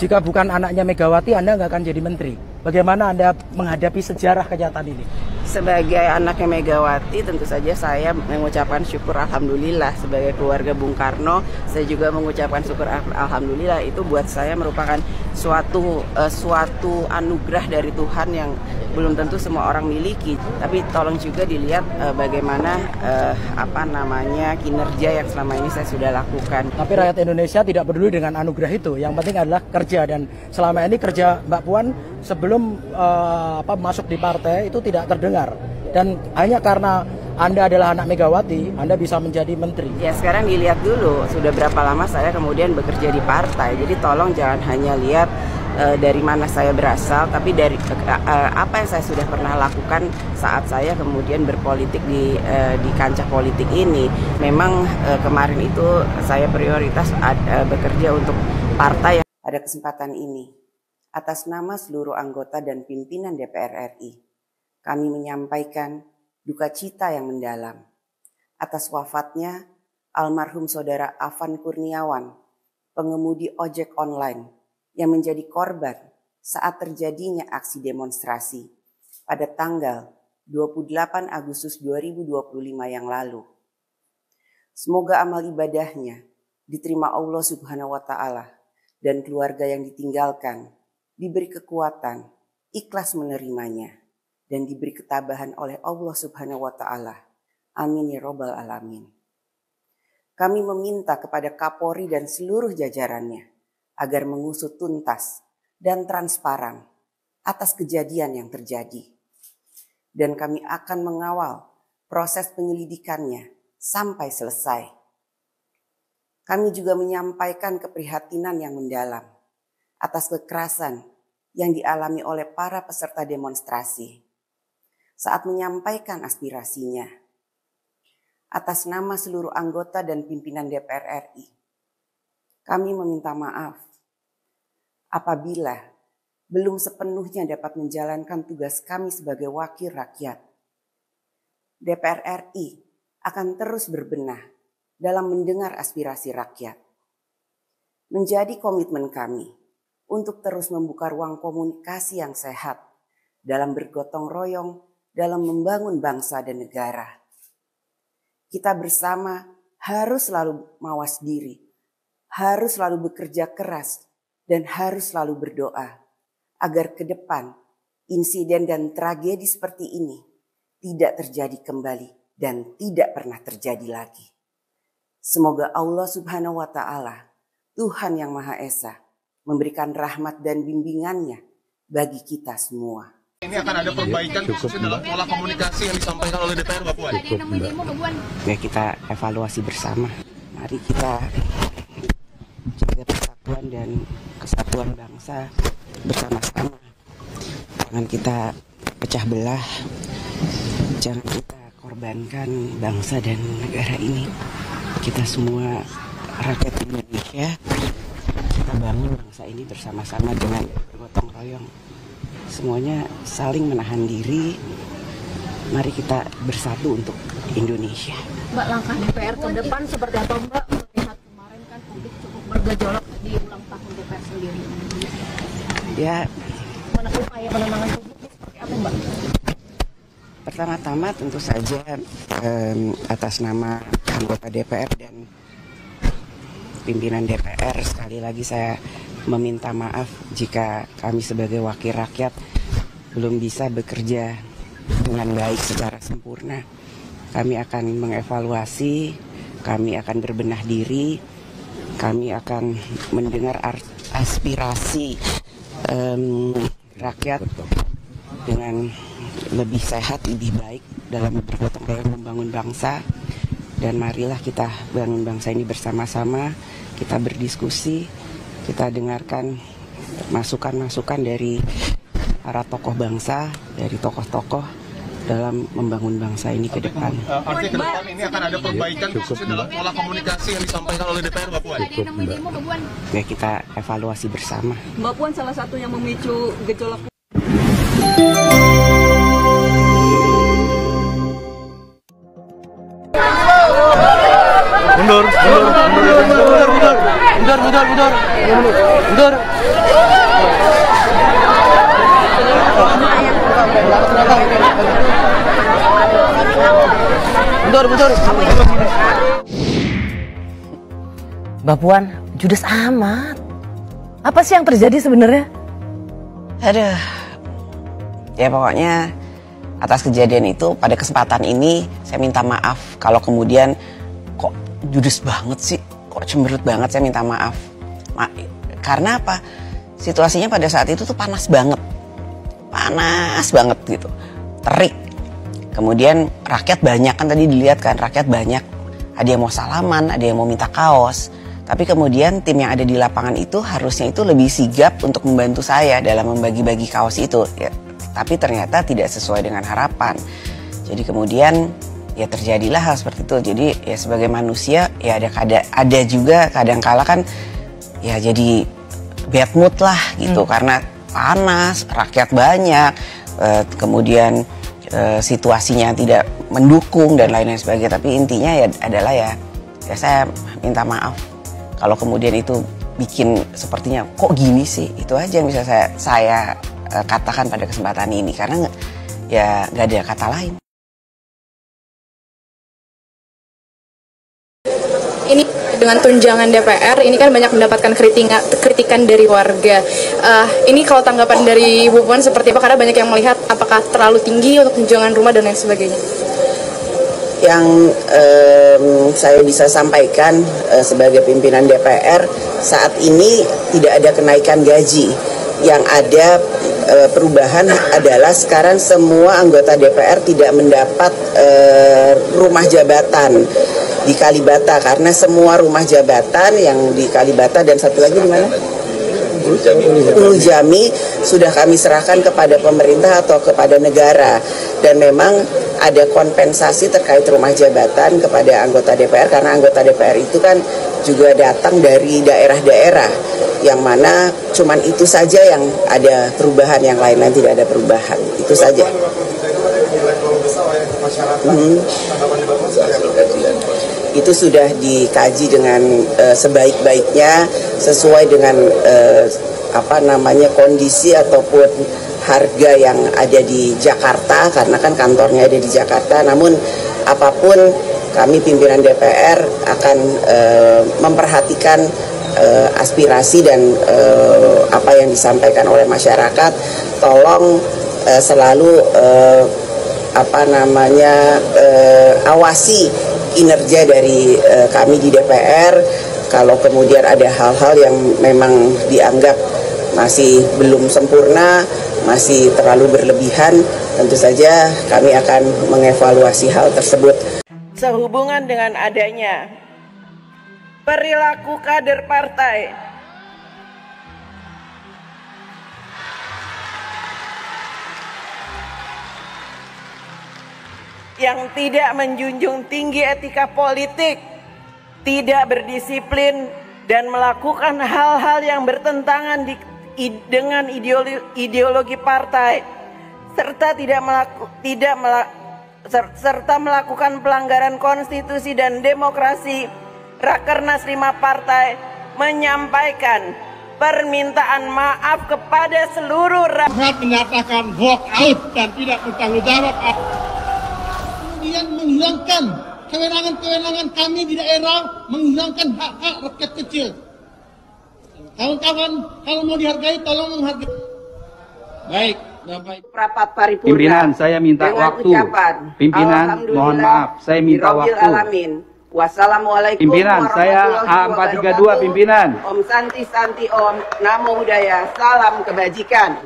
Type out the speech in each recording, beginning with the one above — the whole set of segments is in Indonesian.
jika bukan anaknya Megawati, Anda nggak akan jadi menteri. Bagaimana Anda menghadapi sejarah kenyataan ini? Sebagai anaknya Megawati, tentu saja saya mengucapkan syukur alhamdulillah. Sebagai keluarga Bung Karno, saya juga mengucapkan syukur alhamdulillah. Itu buat saya merupakan suatu anugerah dari Tuhan yang belum tentu semua orang miliki. Tapi tolong juga dilihat bagaimana kinerja yang selama ini saya sudah lakukan. Tapi rakyat Indonesia tidak peduli dengan anugerah itu. Yang penting adalah kerja, dan selama ini kerja Mbak Puan sebelum masuk di partai itu tidak terdengar. Dan hanya karena Anda adalah anak Megawati, Anda bisa menjadi menteri. Ya, sekarang dilihat dulu sudah berapa lama saya kemudian bekerja di partai. Jadi tolong jangan hanya lihat dari mana saya berasal, tapi dari apa yang saya sudah pernah lakukan saat saya kemudian berpolitik di kancah politik ini. Memang kemarin itu saya prioritas bekerja untuk partai. Pada kesempatan ini, atas nama seluruh anggota dan pimpinan DPR RI, kami menyampaikan duka cita yang mendalam atas wafatnya almarhum Saudara Afan Kurniawan, pengemudi ojek online yang menjadi korban saat terjadinya aksi demonstrasi pada tanggal 28 Agustus 2025 yang lalu. Semoga amal ibadahnya diterima Allah Subhanahu wa Ta'ala, dan keluarga yang ditinggalkan diberi kekuatan, ikhlas menerimanya, dan diberi ketabahan oleh Allah Subhanahu wa Ta'ala. Amin ya Rabbal Alamin. Kami meminta kepada Kapolri dan seluruh jajarannya agar mengusut tuntas dan transparan atas kejadian yang terjadi. Dan kami akan mengawal proses penyelidikannya sampai selesai. Kami juga menyampaikan keprihatinan yang mendalam atas kekerasan yang dialami oleh para peserta demonstrasi saat menyampaikan aspirasinya. Atas nama seluruh anggota dan pimpinan DPR RI, kami meminta maaf apabila belum sepenuhnya dapat menjalankan tugas kami sebagai wakil rakyat. DPR RI akan terus berbenah dalam mendengar aspirasi rakyat. Menjadi komitmen kami untuk terus membuka ruang komunikasi yang sehat dalam bergotong royong dalam membangun bangsa dan negara. Kita bersama harus selalu mawas diri, harus selalu bekerja keras, dan harus selalu berdoa agar ke depan insiden dan tragedi seperti ini tidak terjadi kembali dan tidak pernah terjadi lagi. Semoga Allah Subhanahu wa Ta'ala, Tuhan yang Maha Esa, memberikan rahmat dan bimbingannya bagi kita semua. Ini akan ada perbaikan dalam pola komunikasi yang disampaikan oleh DPR, Mbak Puan. Ya, kita evaluasi bersama. Mari kita jaga persatuan dan kesatuan bangsa bersama-sama. Jangan kita pecah belah, jangan kita korbankan bangsa dan negara ini. Kita semua rakyat Indonesia, kita bangun bangsa ini bersama-sama dengan bergotong royong. Semuanya saling menahan diri. Mari kita bersatu untuk Indonesia. Mbak, langkah DPR ke depan seperti apa, Mbak? Melihat kemarin kan publik cukup bergejolak di ulang tahun DPR sendiri. Ya, upaya penenangan publik seperti apa, Mbak? Pertama-tama tentu saja atas nama anggota DPR dan pimpinan DPR, sekali lagi saya meminta maaf jika kami sebagai wakil rakyat belum bisa bekerja dengan baik secara sempurna. Kami akan mengevaluasi, kami akan berbenah diri, kami akan mendengar aspirasi rakyat dengan lebih sehat, lebih baik dalam bergotong royong membangun bangsa. Dan marilah kita bangun bangsa ini bersama-sama, kita berdiskusi, kita dengarkan masukan-masukan dari para tokoh bangsa, dari tokoh-tokoh dalam membangun bangsa ini ke depan. Artinya ke depan ini akan ada perbaikan dalam pola komunikasi yang disampaikan oleh DPR, Mbak Puan. Ya, kita evaluasi bersama. Mbak Puan salah satu yang memicu gejolak. Mundur. Mbak Puan, judes amat. Apa sih yang terjadi sebenarnya? Aduh, ya pokoknya atas kejadian itu pada kesempatan ini saya minta maaf kalau kemudian kok judes banget sih, kok cemberut banget, saya minta maaf. Karena apa? Situasinya pada saat itu tuh panas banget gitu, terik. Kemudian rakyat banyak, kan tadi dilihat kan, rakyat banyak, ada yang mau salaman, ada yang mau minta kaos. Tapi kemudian tim yang ada di lapangan itu harusnya itu lebih sigap untuk membantu saya dalam membagi-bagi kaos itu. Ya, tapi ternyata tidak sesuai dengan harapan. Jadi kemudian ya terjadilah hal seperti itu. Jadi ya sebagai manusia ya ada juga kadang-kala kan ya jadi bad mood lah gitu, karena panas, rakyat banyak, kemudian situasinya tidak mendukung dan lain-lain sebagainya. Tapi intinya ya adalah ya saya minta maaf kalau kemudian itu bikin sepertinya kok gini sih. Itu aja yang bisa saya katakan pada kesempatan ini, karena ya nggak ada kata lain. Ini dengan tunjangan DPR, ini kan banyak mendapatkan kritikan dari warga. Ini kalau tanggapan dari Bu Puan seperti apa? Karena banyak yang melihat apakah terlalu tinggi untuk tunjangan rumah dan lain sebagainya. Yang saya bisa sampaikan sebagai pimpinan DPR, saat ini tidak ada kenaikan gaji. Yang ada perubahan adalah sekarang semua anggota DPR tidak mendapat rumah jabatan di Kalibata, karena semua rumah jabatan yang di Kalibata dan satu lagi di mana? Ulu Jami sudah kami serahkan kepada pemerintah atau kepada negara, dan memang ada kompensasi terkait rumah jabatan kepada anggota DPR, karena anggota DPR itu kan juga datang dari daerah-daerah yang mana cuman itu saja yang ada perubahan, yang lain-lain tidak ada perubahan. Itu saja. Itu sudah dikaji dengan sebaik-baiknya sesuai dengan kondisi ataupun harga yang ada di Jakarta, karena kan kantornya ada di Jakarta. Namun apapun, kami pimpinan DPR akan memperhatikan aspirasi dan apa yang disampaikan oleh masyarakat. Tolong selalu awasi kinerja dari kami di DPR. Kalau kemudian ada hal-hal yang memang dianggap masih belum sempurna, masih terlalu berlebihan, tentu saja kami akan mengevaluasi hal tersebut. Sehubungan dengan adanya perilaku kader partai yang tidak menjunjung tinggi etika politik, tidak berdisiplin, dan melakukan hal-hal yang bertentangan dengan ideologi partai, serta melakukan pelanggaran konstitusi dan demokrasi, Rakernas 5 partai menyampaikan permintaan maaf kepada seluruh rakyat, menyatakan walk out dan tidak bertanggung jawab. Kemudian menghilangkan kewenangan-kewenangan kami di daerah, menghilangkan hak-hak rakyat kecil. Kawan-kawan, kalau mau dihargai, tolong menghargai. Baik, Bapak. Rapat paripurna. Pimpinan, saya minta waktu. Pimpinan, mohon maaf, saya minta waktu. Alamin. Wassalamualaikum Pimpinan, saya A432, pimpinan. Om Santi Santi Om, Namo Buddhaya, salam kebajikan.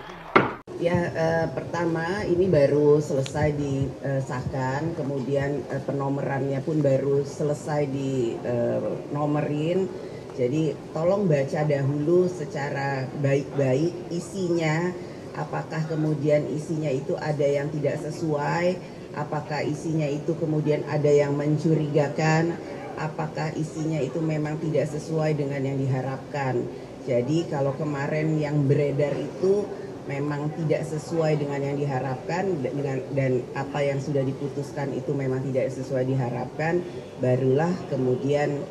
Ya, pertama ini baru selesai disahkan, kemudian penomorannya pun baru selesai dinomerin. Jadi tolong baca dahulu secara baik-baik isinya, apakah kemudian isinya itu ada yang tidak sesuai, apakah isinya itu kemudian ada yang mencurigakan, apakah isinya itu memang tidak sesuai dengan yang diharapkan. Jadi kalau kemarin yang beredar itu memang tidak sesuai dengan yang diharapkan, dan apa yang sudah diputuskan itu memang tidak sesuai diharapkan, barulah kemudian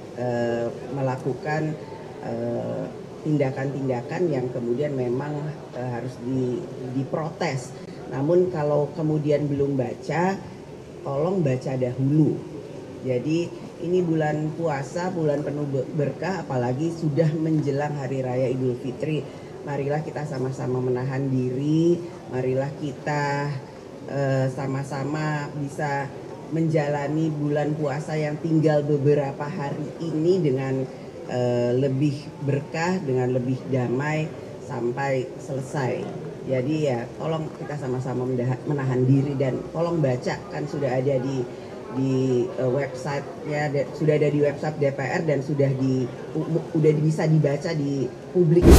melakukan tindakan-tindakan yang kemudian memang harus diprotes. Namun kalau kemudian belum baca, tolong baca dahulu. Jadi Ini bulan puasa, bulan penuh berkah, apalagi sudah menjelang Hari Raya Idul Fitri. Marilah kita sama-sama menahan diri, marilah kita sama-sama bisa menjalani bulan puasa yang tinggal beberapa hari ini dengan lebih berkah, dengan lebih damai sampai selesai. Jadi ya tolong kita sama-sama menahan diri dan tolong baca, kan sudah ada di website ya, sudah ada di website DPR dan sudah bisa dibaca di publik.